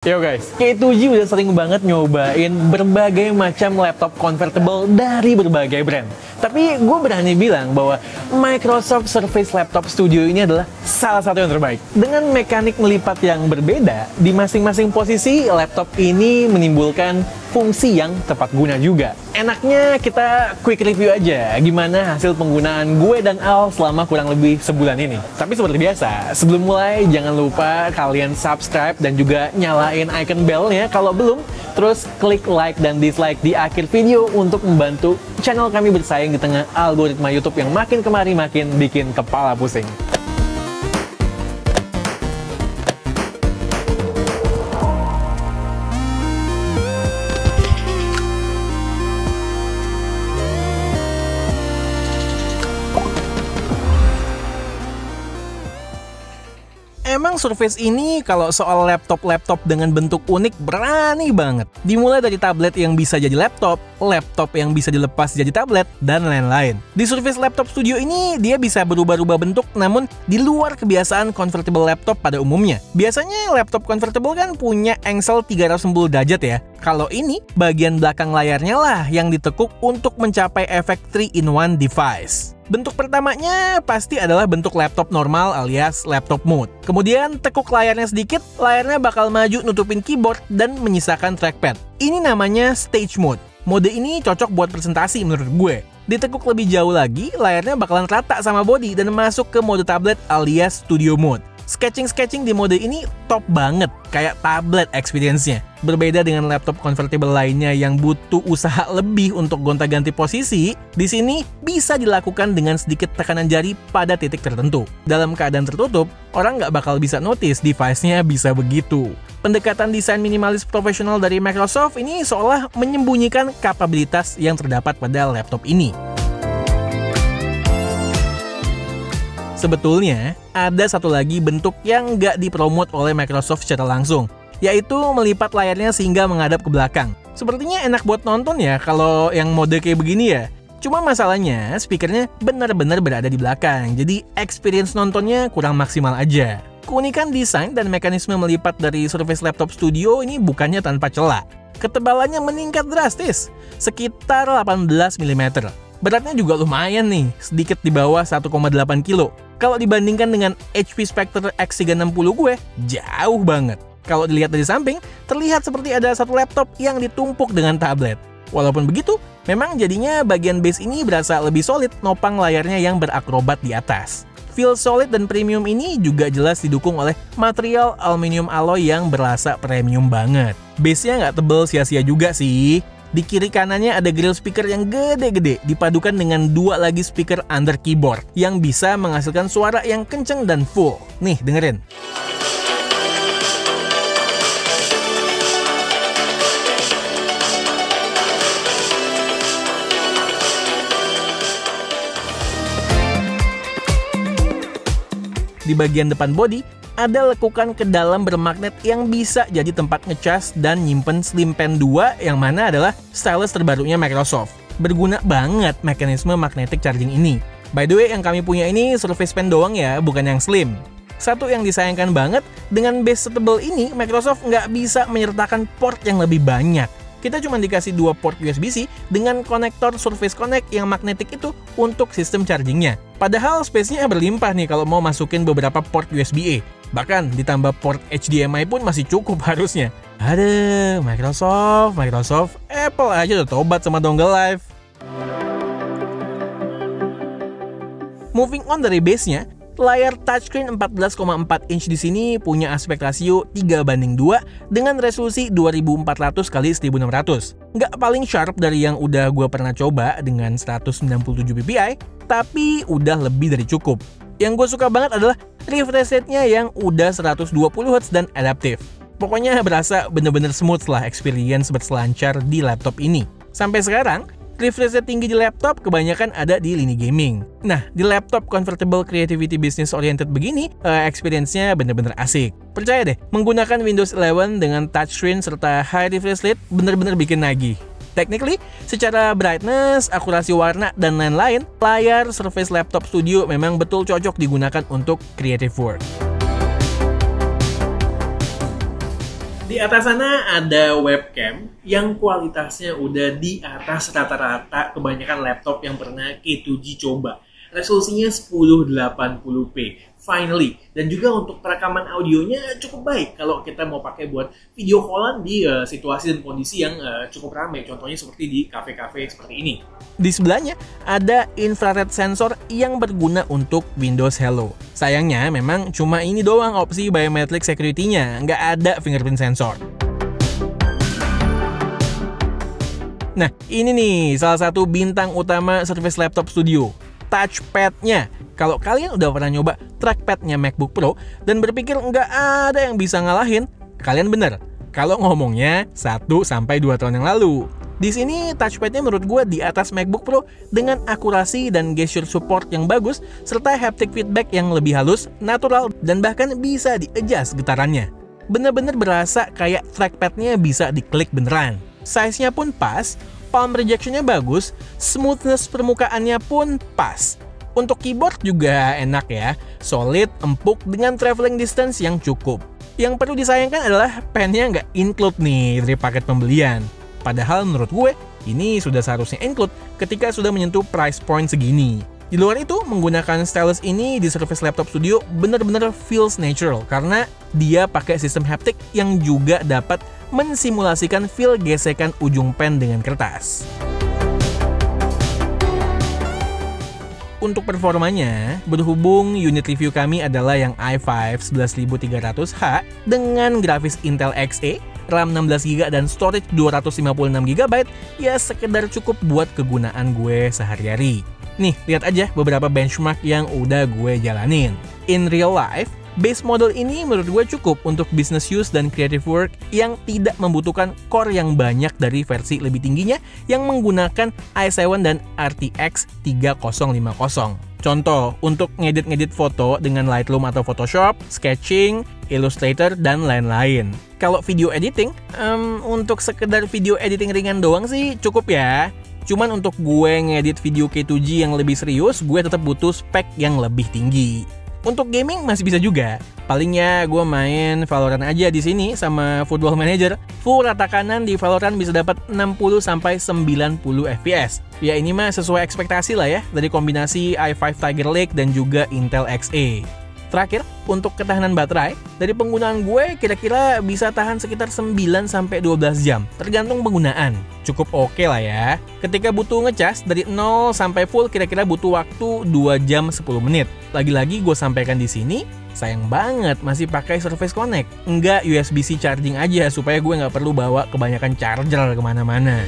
Yo guys, K2G udah sering banget nyobain berbagai macam laptop convertible dari berbagai brand. Tapi gue berani bilang bahwa Microsoft Surface Laptop Studio ini adalah salah satu yang terbaik. Dengan mekanik melipat yang berbeda, di masing-masing posisi laptop ini menimbulkan fungsi yang tepat guna juga. Enaknya kita quick review aja gimana hasil penggunaan gue dan Al selama kurang lebih sebulan ini. Tapi seperti biasa, sebelum mulai jangan lupa kalian subscribe dan juga nyalain icon bell-nya kalau belum. Terus klik like dan dislike di akhir video untuk membantu channel kami bersaing di tengah algoritma YouTube yang makin kemari makin bikin kepala pusing. Emang Surface ini kalau soal laptop dengan bentuk unik berani banget. Dimulai dari tablet yang bisa jadi laptop yang bisa dilepas jadi tablet, dan lain-lain. Di Surface Laptop Studio ini, dia bisa berubah-ubah bentuk namun di luar kebiasaan convertible laptop pada umumnya. Biasanya laptop convertible kan punya engsel 360 derajat ya. Kalau ini, bagian belakang layarnya lah yang ditekuk untuk mencapai efek 3-in-1 device. Bentuk pertamanya pasti adalah bentuk laptop normal alias laptop mode. Kemudian tekuk layarnya sedikit, layarnya bakal maju nutupin keyboard dan menyisakan trackpad. Ini namanya stage mode. Mode ini cocok buat presentasi menurut gue. Ditekuk lebih jauh lagi, layarnya bakalan rata sama body dan masuk ke mode tablet alias studio mode. Sketching di mode ini top banget, kayak tablet experience-nya. Berbeda dengan laptop convertible lainnya yang butuh usaha lebih untuk gonta-ganti posisi, di sini bisa dilakukan dengan sedikit tekanan jari pada titik tertentu. Dalam keadaan tertutup, orang nggak bakal bisa notice device-nya bisa begitu. Pendekatan desain minimalis profesional dari Microsoft ini seolah menyembunyikan kapabilitas yang terdapat pada laptop ini. Sebetulnya, ada satu lagi bentuk yang nggak dipromot oleh Microsoft secara langsung, yaitu melipat layarnya sehingga menghadap ke belakang. Sepertinya enak buat nonton ya kalau yang mode kayak begini ya. Cuma masalahnya, speakernya benar-benar berada di belakang, jadi experience nontonnya kurang maksimal aja. Keunikan desain dan mekanisme melipat dari Surface Laptop Studio ini bukannya tanpa celah. Ketebalannya meningkat drastis, sekitar 18 mm. Beratnya juga lumayan nih, sedikit di bawah 1,8 kilo. Kalau dibandingkan dengan HP Spectre X360 gue, jauh banget. Kalau dilihat dari samping, terlihat seperti ada satu laptop yang ditumpuk dengan tablet. Walaupun begitu, memang jadinya bagian base ini berasa lebih solid nopang layarnya yang berakrobat di atas. Feel solid dan premium ini juga jelas didukung oleh material aluminium alloy yang berasa premium banget. Base-nya nggak tebel sia-sia juga sih. Di kiri kanannya ada grill speaker yang gede-gede dipadukan dengan dua lagi speaker under keyboard yang bisa menghasilkan suara yang kenceng dan full. Nih, dengerin. Di bagian depan body, ada lekukan ke dalam bermagnet yang bisa jadi tempat ngecas dan nyimpen Slim Pen 2 yang mana adalah stylus terbarunya Microsoft. Berguna banget mekanisme magnetic charging ini. By the way, yang kami punya ini Surface Pen doang ya, bukan yang Slim. Satu yang disayangkan banget, dengan base setebal ini, Microsoft nggak bisa menyertakan port yang lebih banyak. Kita cuma dikasih dua port USB-C dengan konektor Surface Connect yang magnetik itu untuk sistem chargingnya. Padahal space-nya berlimpah nih kalau mau masukin beberapa port USB-A. Bahkan ditambah port HDMI pun masih cukup harusnya. Aduh, Microsoft, Apple aja udah tobat sama dongle live. Moving on dari base-nya, layar touchscreen 14,4 inch di sini punya aspek rasio 3:2 dengan resolusi 2400 x 1600. Nggak paling sharp dari yang udah gue pernah coba dengan 197 ppi, tapi udah lebih dari cukup. Yang gue suka banget adalah refresh rate-nya yang udah 120 Hz dan adaptif. Pokoknya berasa bener-bener smooth lah experience berselancar di laptop ini. Sampai sekarang, refresh rate tinggi di laptop kebanyakan ada di lini gaming. Nah, di laptop convertible creativity business oriented begini, experience-nya bener-bener asik. Percaya deh, menggunakan Windows 11 dengan touchscreen serta high refresh rate bener-bener bikin nagih. Technically, secara brightness, akurasi warna, dan lain-lain, layar Surface Laptop Studio memang betul cocok digunakan untuk creative work. Di atas sana ada webcam yang kualitasnya udah di atas rata-rata kebanyakan laptop yang pernah K2G coba. Resolusinya 1080p, finally. Dan juga untuk perekaman audionya cukup baik kalau kita mau pakai buat video callan di situasi dan kondisi yang cukup ramai. Contohnya seperti di kafe-kafe seperti ini. Di sebelahnya ada infrared sensor yang berguna untuk Windows Hello. Sayangnya memang cuma ini doang opsi biometric security-nya, nggak ada fingerprint sensor. Nah, ini nih salah satu bintang utama Surface Laptop Studio, touchpad-nya. Kalau kalian udah pernah nyoba trackpad-nya MacBook Pro dan berpikir nggak ada yang bisa ngalahin, kalian bener. Kalau ngomongnya 1-2 tahun yang lalu. Di sini touchpad-nya menurut gue di atas MacBook Pro dengan akurasi dan gesture support yang bagus serta haptic feedback yang lebih halus, natural, dan bahkan bisa di-adjust getarannya. Bener-bener berasa kayak trackpad-nya bisa diklik beneran. Size-nya pun pas, palm rejection-nya bagus, smoothness permukaannya pun pas. Untuk keyboard juga enak ya, solid, empuk dengan traveling distance yang cukup. Yang perlu disayangkan adalah pen-nya nggak include nih dari paket pembelian. Padahal menurut gue, ini sudah seharusnya include ketika sudah menyentuh price point segini. Di luar itu, menggunakan stylus ini di Surface Laptop Studio bener-bener feels natural karena dia pakai sistem haptic yang juga dapat mensimulasikan feel gesekan ujung pen dengan kertas. Untuk performanya, berhubung unit review kami adalah yang i5 11300H dengan grafis Intel Xe, RAM 16GB dan storage 256GB, ya sekedar cukup buat kegunaan gue sehari-hari. Nih, lihat aja beberapa benchmark yang udah gue jalanin. In real life, base model ini menurut gue cukup untuk business use dan creative work yang tidak membutuhkan core yang banyak dari versi lebih tingginya yang menggunakan i7 dan RTX 3050. Contoh, untuk ngedit-ngedit foto dengan Lightroom atau Photoshop, sketching, Illustrator, dan lain-lain. Kalau video editing, untuk sekedar video editing ringan doang sih cukup ya. Cuman untuk gue ngedit video K2G yang lebih serius, gue tetap butuh spek yang lebih tinggi. Untuk gaming masih bisa juga. Palingnya gue main Valorant aja di sini sama Football Manager. Full rata kanan di Valorant bisa dapat 60-90 FPS. Ya ini mah sesuai ekspektasi lah ya dari kombinasi i5 Tiger Lake dan juga Intel Xe. Terakhir, untuk ketahanan baterai, dari penggunaan gue kira-kira bisa tahan sekitar 9-12 jam, tergantung penggunaan. Cukup oke lah ya. Ketika butuh ngecas, dari 0 sampai full kira-kira butuh waktu 2 jam 10 menit. Lagi-lagi gue sampaikan di sini, sayang banget masih pakai Surface Connect. Enggak USB-C charging aja, supaya gue nggak perlu bawa kebanyakan charger kemana-mana.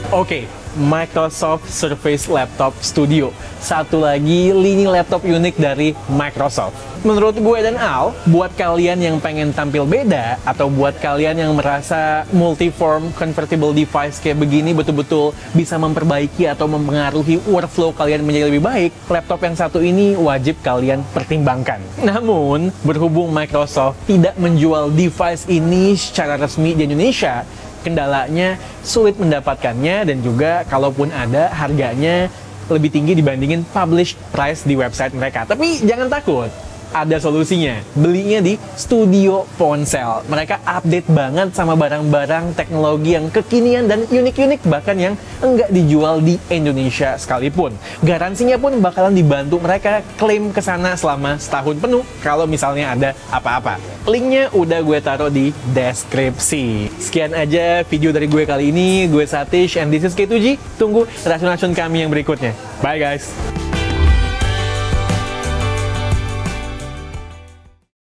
Oke, Microsoft Surface Laptop Studio. Satu lagi lini laptop unik dari Microsoft. Menurut gue dan Al, buat kalian yang pengen tampil beda, atau buat kalian yang merasa multi-form convertible device kayak begini betul-betul bisa memperbaiki atau mempengaruhi workflow kalian menjadi lebih baik, laptop yang satu ini wajib kalian pertimbangkan. Namun, berhubung Microsoft tidak menjual device ini secara resmi di Indonesia, kendalanya sulit mendapatkannya dan juga kalaupun ada harganya lebih tinggi dibandingin published price di website mereka. Tapi jangan takut, ada solusinya. Belinya di Studio Ponsel. Mereka update banget sama barang-barang teknologi yang kekinian dan unik-unik, bahkan yang enggak dijual di Indonesia sekalipun. Garansinya pun bakalan dibantu mereka klaim ke sana selama setahun penuh kalau misalnya ada apa-apa. Linknya udah gue taruh di deskripsi. Sekian aja video dari gue kali ini. Gue Satish and this is K2G. Tunggu racun-racun kami yang berikutnya. Bye guys!